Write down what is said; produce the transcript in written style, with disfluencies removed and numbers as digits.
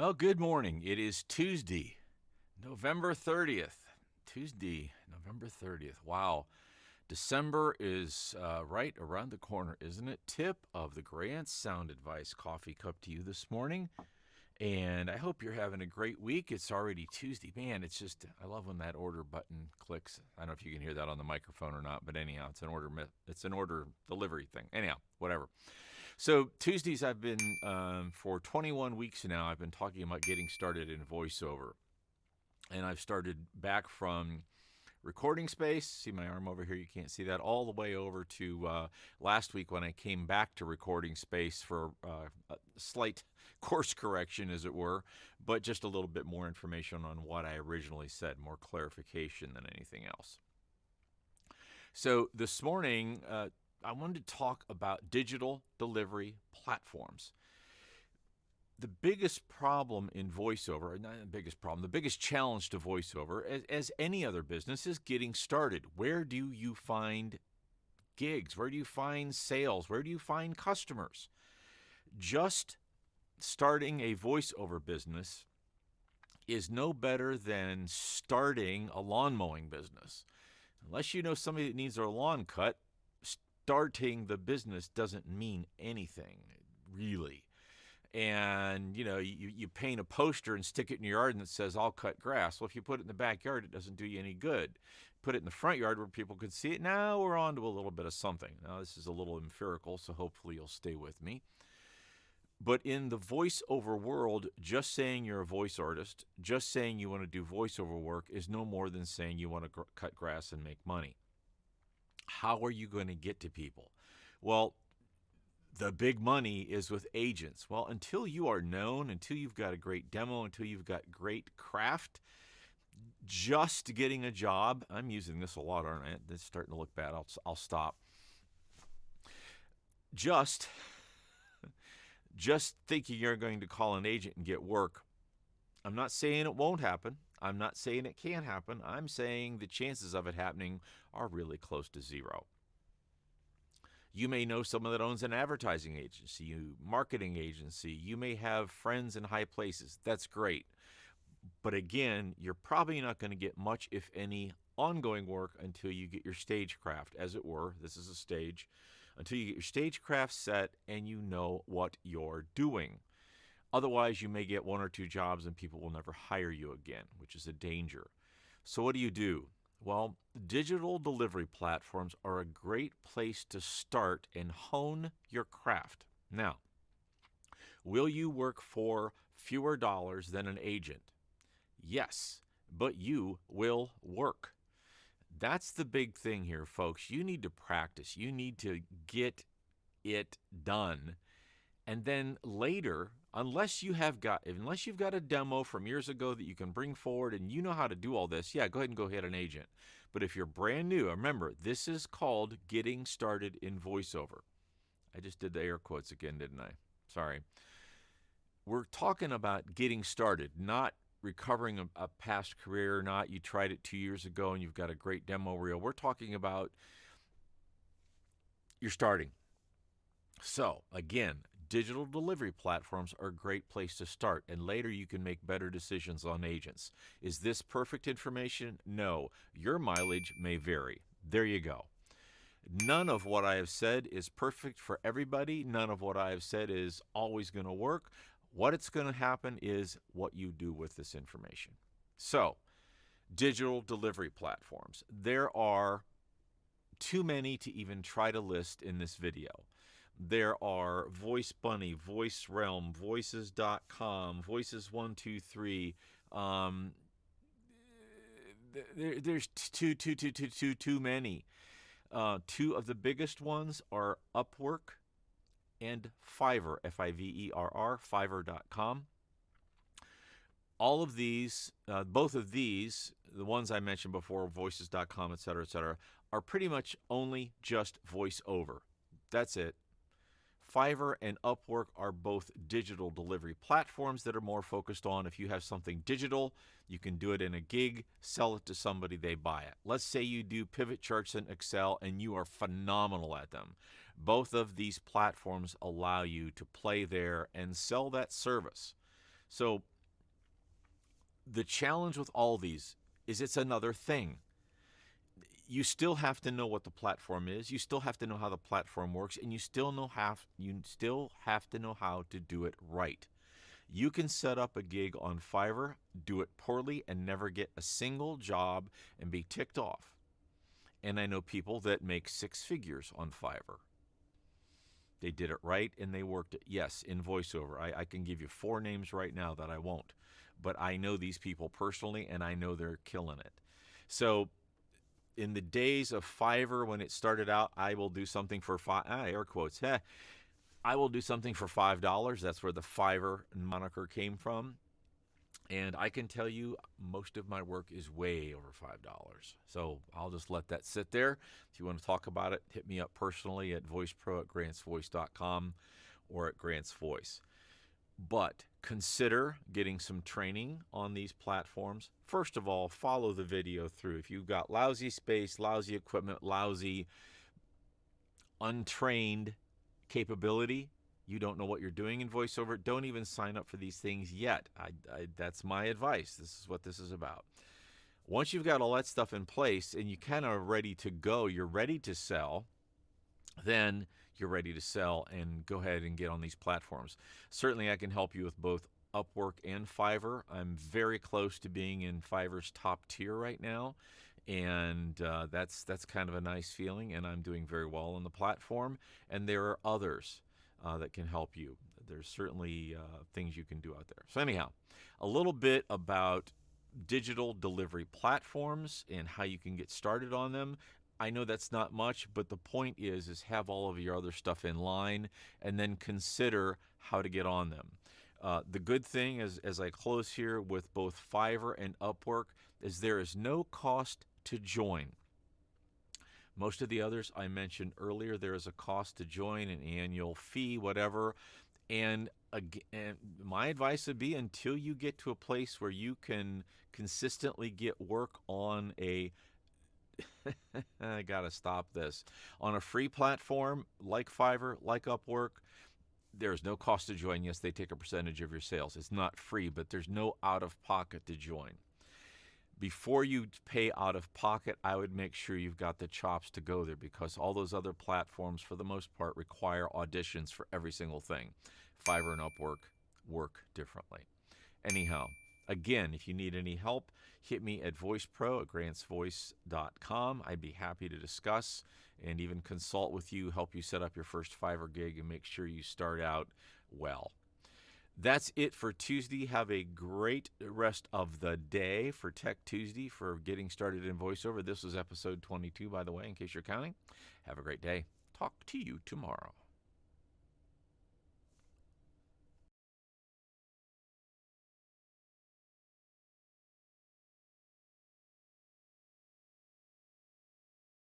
Well, good morning. It is Tuesday, November 30th. Tuesday, November 30th. Wow. December is right around the corner, isn't it? Tip of the Grant Sound Advice coffee cup to you this morning. And I hope you're having a great week. It's already Tuesday. Man, it's just, I love when that order button clicks. I don't know if you can hear that on the microphone or not, but anyhow, it's an order delivery thing. Anyhow, whatever. So Tuesdays, I've been, for 21 weeks now, I've been talking about getting started in voiceover. And I've started back from recording space. See my arm over here? You can't see that. All the way over to last week when I came back to recording space for a slight course correction, as it were, but just a little bit more information on what I originally said, more clarification than anything else. So this morning, I wanted to talk about digital delivery platforms. The biggest problem in voiceover, not the biggest problem, the biggest challenge to voiceover, as any other business, is getting started. Where do you find gigs? Where do you find sales? Where do you find customers? Just starting a voiceover business is no better than starting a lawn mowing business. Unless you know somebody that needs their lawn cut, starting the business doesn't mean anything, really. And, you paint a poster and stick it in your yard and it says, I'll cut grass. Well, if you put it in the backyard, it doesn't do you any good. Put it in the front yard where people could see it. Now we're on to a little bit of something. Now, this is a little empirical, so hopefully you'll stay with me. But in the voiceover world, just saying you're a voice artist, just saying you want to do voiceover work is no more than saying you want to cut grass and make money. How are you going to get to people? Well, the big money is with agents. Well, until you are known, until you've got a great demo, until you've got great craft, just getting a job, I'm using this a lot, aren't I? It's starting to look bad. I'll stop. Just thinking you're going to call an agent and get work. I'm not saying it won't happen. I'm not saying it can't happen. I'm saying the chances of it happening are really close to zero. You may know someone that owns an advertising agency, marketing agency. You may have friends in high places. That's great. But again, you're probably not going to get much, if any, ongoing work until you get your stagecraft, as it were. This is a stage. Until you get your stagecraft set and you know what you're doing. Otherwise, you may get one or two jobs and people will never hire you again, which is a danger. So what do? Well, digital delivery platforms are a great place to start and hone your craft. Now, will you work for fewer dollars than an agent? Yes, but you will work. That's the big thing here, folks. You need to practice. You need to get it done. And then later, unless you've got a demo from years ago that you can bring forward and you know how to do all this, yeah, go ahead and go hit an agent. But if you're brand new, remember, this is called getting started in voiceover. I just did the air quotes again, didn't I? Sorry. We're talking about getting started, not recovering a past career, not you tried it 2 years ago and you've got a great demo reel. We're talking about you're starting. So, again, digital delivery platforms are a great place to start, and later you can make better decisions on agents. Is this perfect information? No. Your mileage may vary. There you go. None of what I have said is perfect for everybody. None of what I have said is always going to work. What it's going to happen is what you do with this information. So, digital delivery platforms. There are too many to even try to list in this video. There are Voice Bunny, Voice Realm, Voices.com, Voices123. There's too many. Two of the biggest ones are Upwork and Fiverr, Fiverr, Fiverr.com. All of these, both of these, the ones I mentioned before, Voices.com, et cetera, are pretty much only just voiceover. That's it. Fiverr and Upwork are both digital delivery platforms that are more focused on if you have something digital, you can do it in a gig, sell it to somebody, they buy it. Let's say you do pivot charts in Excel and you are phenomenal at them. Both of these platforms allow you to play there and sell that service. So The challenge with all these is it's another thing. You still have to know what the platform is. You still have to know how the platform works, and you still have to know how to do it right. You can set up a gig on Fiverr, do it poorly, and never get a single job and be ticked off. And I know people that make six figures on Fiverr. They did it right and they worked it. Yes, in voiceover. I can give you 4 names right now that I won't. But I know these people personally and I know they're killing it. So in the days of Fiverr when it started out, I will do something for air quotes. I will do something for $5. That's where the Fiverr moniker came from. And I can tell you most of my work is way over $5. So I'll just let that sit there. If you want to talk about it, hit me up personally at voicepro@grantsvoice.com or at Grants Voice. But consider getting some training on these platforms. First of all, follow the video through. If you've got lousy space, lousy equipment, lousy, untrained capability, you don't know what you're doing in voiceover, don't even sign up for these things yet. That's my advice. This is what this is about. Once you've got all that stuff in place and you kind of ready to go, you're ready to sell, then you're ready to sell and go ahead and get on these platforms. Certainly I can help you with both Upwork and Fiverr. I'm very close to being in Fiverr's top tier right now. And that's kind of a nice feeling, and I'm doing very well on the platform. And there are others that can help you. There's certainly things you can do out there. So anyhow, a little bit about digital delivery platforms and how you can get started on them. I know that's not much, but the point is have all of your other stuff in line and then consider how to get on them. The good thing is, as I close here with both Fiverr and Upwork, is there is no cost to join. Most of the others I mentioned earlier, there is a cost to join, an annual fee, whatever. And again, my advice would be until you get to a place where you can consistently get work on a I gotta stop this. On a free platform like Fiverr, like Upwork, there's no cost to join. Yes, they take a percentage of your sales. It's not free, but there's no out-of-pocket to join. Before you pay out of pocket, I would make sure you've got the chops to go there, because all those other platforms, for the most part, require auditions for every single thing. Fiverr and Upwork work differently. Anyhow, again, if you need any help, hit me at voicepro@grantsvoice.com. I'd be happy to discuss and even consult with you, help you set up your first Fiverr gig, and make sure you start out well. That's it for Tuesday. Have a great rest of the day for Tech Tuesday, for getting started in voiceover. This was episode 22, by the way, in case you're counting. Have a great day. Talk to you tomorrow.